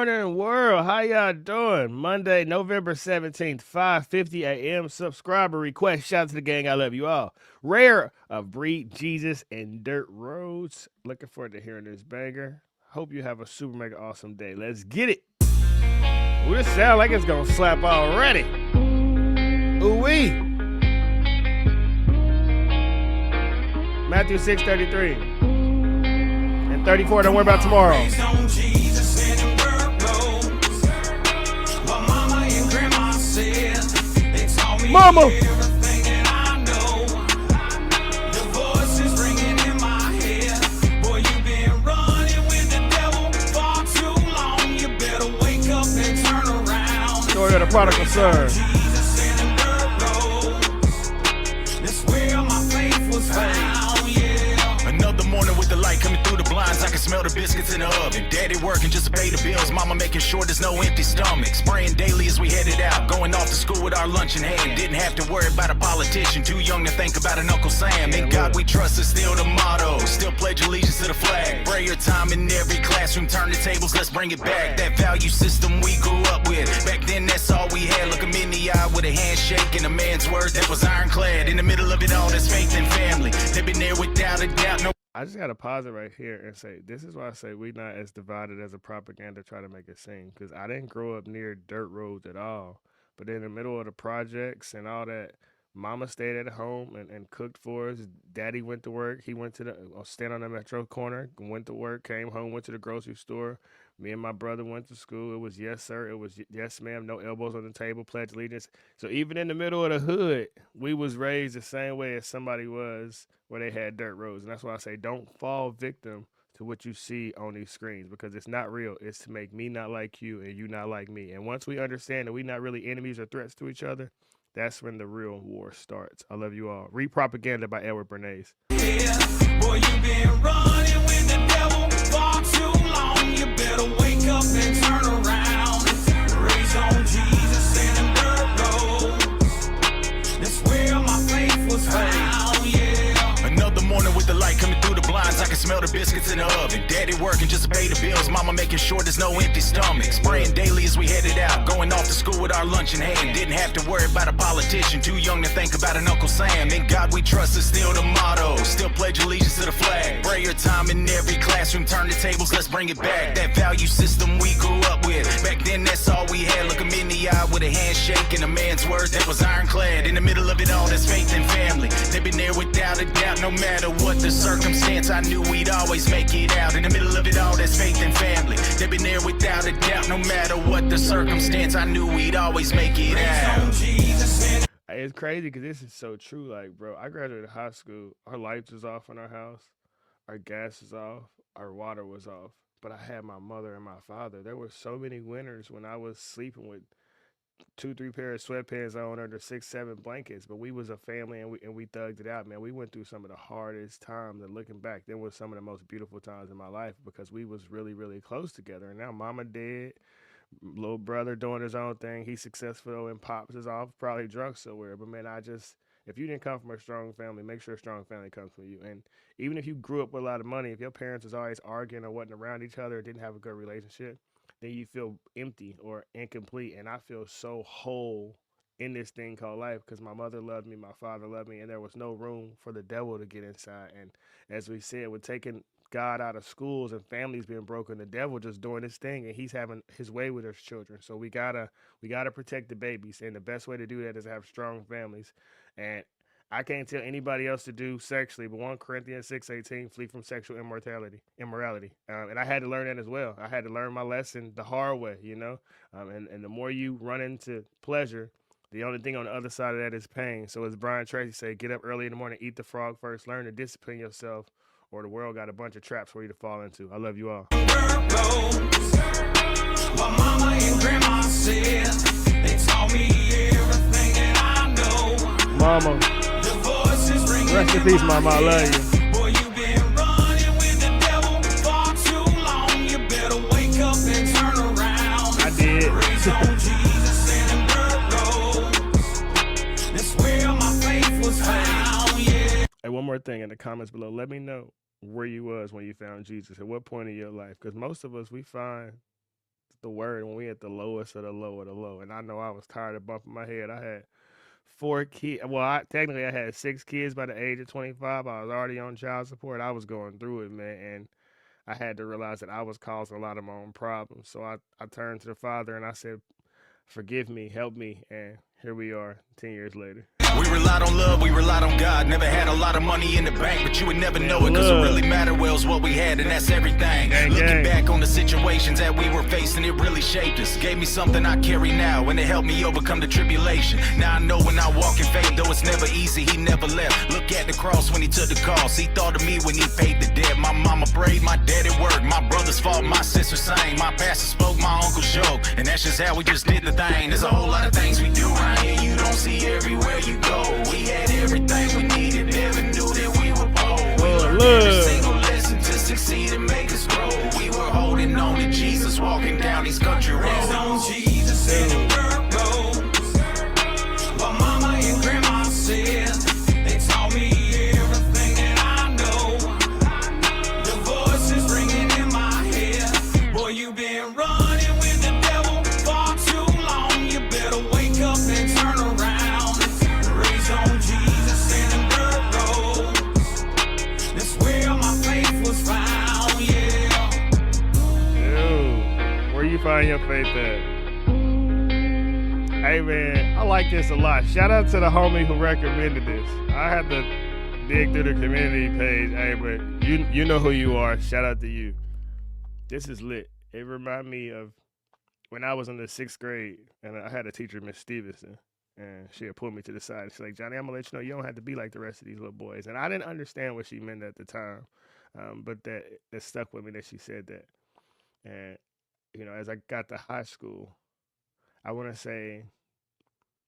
morning, world. How y'all doing? Monday, November 17th, 5:50 a.m. Subscriber request. Shout out to the gang. I love you all. Rare of Breed, Jesus, and Dirt Roads. Looking forward to hearing this banger. Hope you have a super mega awesome day. Let's get it. Ooh, this sound like it's gonna slap already. Ooh-wee. Matthew 6:33 and 34. Don't worry about tomorrow. Mama. Story of the prodigal son. Another morning with the light coming through the blinds, I can smell the biscuits in the oven. Daddy working just to pay the bills, mama making sure there's no empty stomachs. Praying daily as we headed out, going off to school with our lunch in hand. Didn't have to worry about a politician, too young to think about an Uncle Sam. In God we trust is still the motto, still pledge allegiance to the flag. Prayer time in every classroom, turn the tables, let's bring it back. That value system we grew up with, back then that's all we had. Look him in the eye with a handshake and a man's word that was ironclad. In the middle of it all, there's faith and family. They've been there without a doubt. No. I just got to pause it right here and say, this is why I say we not as divided as a propaganda try to make it seem. Because I didn't grow up near dirt roads at all. But in the middle of the projects and all that, mama stayed at home and cooked for us. Daddy went to work. He went to the stand on the metro corner, went to work, came home, went to the grocery store. Me and my brother went to school. It was yes, sir. It was yes, ma'am. No elbows on the table. Pledge allegiance. So even in the middle of the hood, we was raised the same way as somebody was where they had dirt roads. And that's why I say don't fall victim to what you see on these screens because it's not real. It's to make me not like you and you not like me. And once we understand that we're not really enemies or threats to each other, that's when the real war starts. I love you all. Repropaganda by Edward Bernays. Yeah, boy, you been running with the devil far too long. You better wake up and turn around. Raise on Jesus and dirt roads. That's where my faith was found, yeah. Another morning with the light coming through the blinds, I can smell the biscuits in the oven. Daddy working just to pay the bills, mama making sure there's no empty stomachs. Praying daily as we headed out, going off to school with our lunch in hand. Didn't have to worry about a politician, too young to think about an Uncle Sam. In God we trust is still the motto, still pledge allegiance to the flag. Prayer time in every classroom, turn the tables, let's bring it back. That value system we grew up with, back then that's all we had. Look him in the eye with a handshake and a man's word that was ironclad. In the middle of it all, there's faith and family. They've been there without a doubt, no matter what the circumstance. I knew we'd always make it out. In the middle of it all, there's faith and family. They've been there without a doubt, no matter what the circumstance. I knew we'd always make it out. It's crazy because this is so true. Like, bro, I graduated high school. Our lights was off in our house. Our gas was off. Our water was off. But I had my mother and my father. There were so many winters when I was sleeping with 2-3 pair of sweatpants on under 6-7 blankets, but we was a family and we thugged it out, man. We went through some of the hardest times, and looking back, there was some of the most beautiful times in my life because we was really, really close together. And now mama dead, little brother doing his own thing. He's successful and pops is off, probably drunk somewhere. But man, if you didn't come from a strong family, make sure a strong family comes from you. And even if you grew up with a lot of money, if your parents was always arguing or wasn't around each other or didn't have a good relationship, then you feel empty or incomplete. And I feel so whole in this thing called life because my mother loved me, my father loved me, and there was no room for the devil to get inside. And as we said, we're taking God out of schools and families being broken, the devil just doing his thing and he's having his way with his children. So we gotta protect the babies, and the best way to do that is to have strong families. And I can't tell anybody else to do sexually, but 1 Corinthians 6:18, flee from sexual immorality. And I had to learn that as well. I had to learn my lesson the hard way, you know. And the more you run into pleasure, the only thing on the other side of that is pain. So as Brian Tracy said, get up early in the morning, eat the frog first, learn to discipline yourself, or the world got a bunch of traps for you to fall into. I love you all. My mama and grandma said, they taught me everything that I know. Mama. Rest in peace, mama. I love you. Boy, you been running with the devil far too long. You better wake up and turn around. I did. Raise on Jesus and dirt roads. That's where my faith was found, yeah. Hey, one more thing in the comments below. Let me know where you was when you found Jesus. At what point in your life? Because most of us, we find the word when we at the lowest of the low of the low. And I know I was tired of bumping my head. I had 4 kids. Well, technically I had 6 kids by the age of 25. I was already on child support. I was going through it, man, and I had to realize that I was causing a lot of my own problems. So I turned to the Father and I said, "Forgive me, help me," and here we are, 10 years later. We relied on love, we relied on God. Never had a lot of money in the bank, but you would never know it, cause what really mattered well is what we had, and that's everything. Looking back on the situations that we were facing, it really shaped us. Gave me something I carry now, and it helped me overcome the tribulation. Now I know when I walk in faith, though it's never easy, he never left. Look at the cross when he took the cost. He thought of me when he paid the debt. My mama prayed, my dad at work, my brothers fought, my sister sang, my pastor spoke, my uncle joked, and that's just how we just did the thing. There's a whole lot of things we do around here you don't see everywhere you go. We had everything we needed, never knew that we were poor. We learned every single lesson to succeed and make us grow. We were holding on to Jesus, walking down these country roads. On Jesus in the dirt roads. What mama and grandma said, they taught me everything that I know. The voices ringing in my head. Boy, you been running with the devil far too long. You better wake up and turn around. Raise on Jesus in the dirt roads. That's where my faith was found, yeah. Dude, where you find your faith at? Hey man, I like this a lot. Shout out to the homie who recommended this. I had to dig through the community page. Hey, but you know who you are. Shout out to you. This is lit. It remind me of when I was in the 6th grade and I had a teacher, Miss Stevenson, and she had pulled me to the side. She's like, "Johnny, I'm gonna let you know you don't have to be like the rest of these little boys." And I didn't understand what she meant at the time, but that stuck with me that she said that. And as I got to high school, I want to say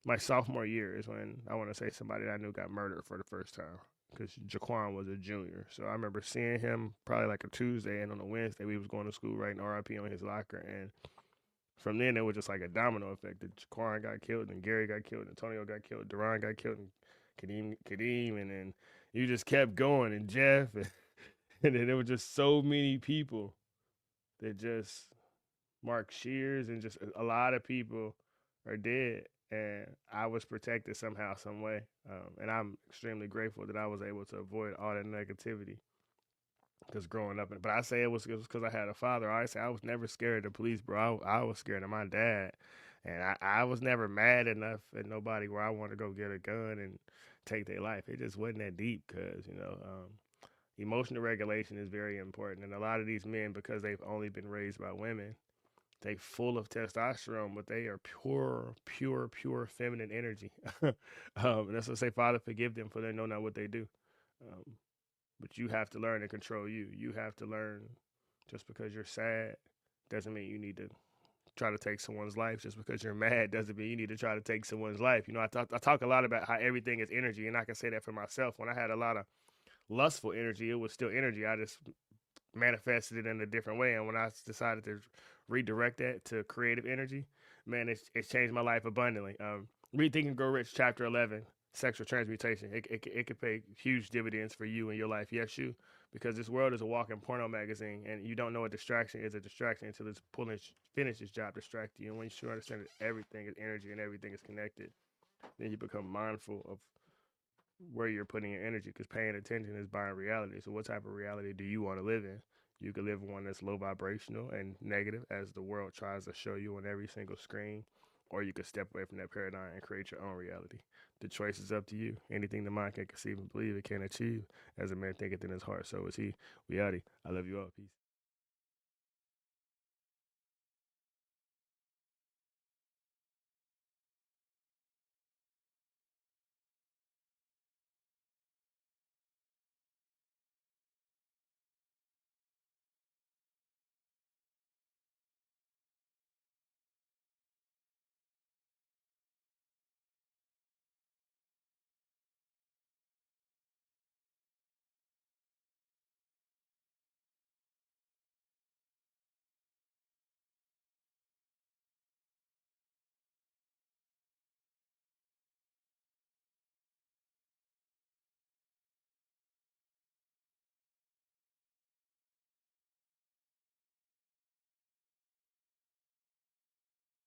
my sophomore year is when I want to say somebody that I knew got murdered for the first time because Jaquan was a junior. So I remember seeing him probably like a Tuesday, and on a Wednesday we was going to school writing RIP on his locker. And from then it was just like a domino effect. That Jaquan got killed, and Gary got killed, and Antonio got killed, Duran got killed, and Kadeem, and then you just kept going, and Jeff, and then there were just so many people that just Mark Shears, and just a lot of people are dead, and I was protected somehow, some way, and I'm extremely grateful that I was able to avoid all that negativity. Because growing up, but I say it was because I had a father. I say I was never scared of the police, bro. I was scared of my dad, and I was never mad enough at nobody where I wanted to go get a gun and take their life. It just wasn't that deep, because emotional regulation is very important, and a lot of these men, because they've only been raised by women, they full of testosterone, but they are pure feminine energy. And that's what I say, Father, forgive them, for they know not what they do. But you have to learn to control you. You have to learn, just because you're sad doesn't mean you need to try to take someone's life. Just because you're mad doesn't mean you need to try to take someone's life. I talk a lot about how everything is energy, and I can say that for myself. When I had a lot of lustful energy, it was still energy. I just manifested it in a different way. And when I decided to redirect that to creative energy, man, it's changed my life abundantly. Read Think and Grow Rich, chapter 11, sexual transmutation. It could pay huge dividends for you in your life. Yes, you. Because this world is a walking porno magazine, and you don't know a distraction is a distraction until it's finish its job, distract you. And once you understand that everything is energy and everything is connected, then you become mindful of where you're putting your energy, because paying attention is buying reality. So what type of reality do you want to live in? You could live one that's low vibrational and negative, as the world tries to show you on every single screen, or you could step away from that paradigm and create your own reality. The choice is up to you. Anything the mind can conceive and believe, it can achieve. As a man thinketh in his heart, so is he. We outie. I love you all. Peace.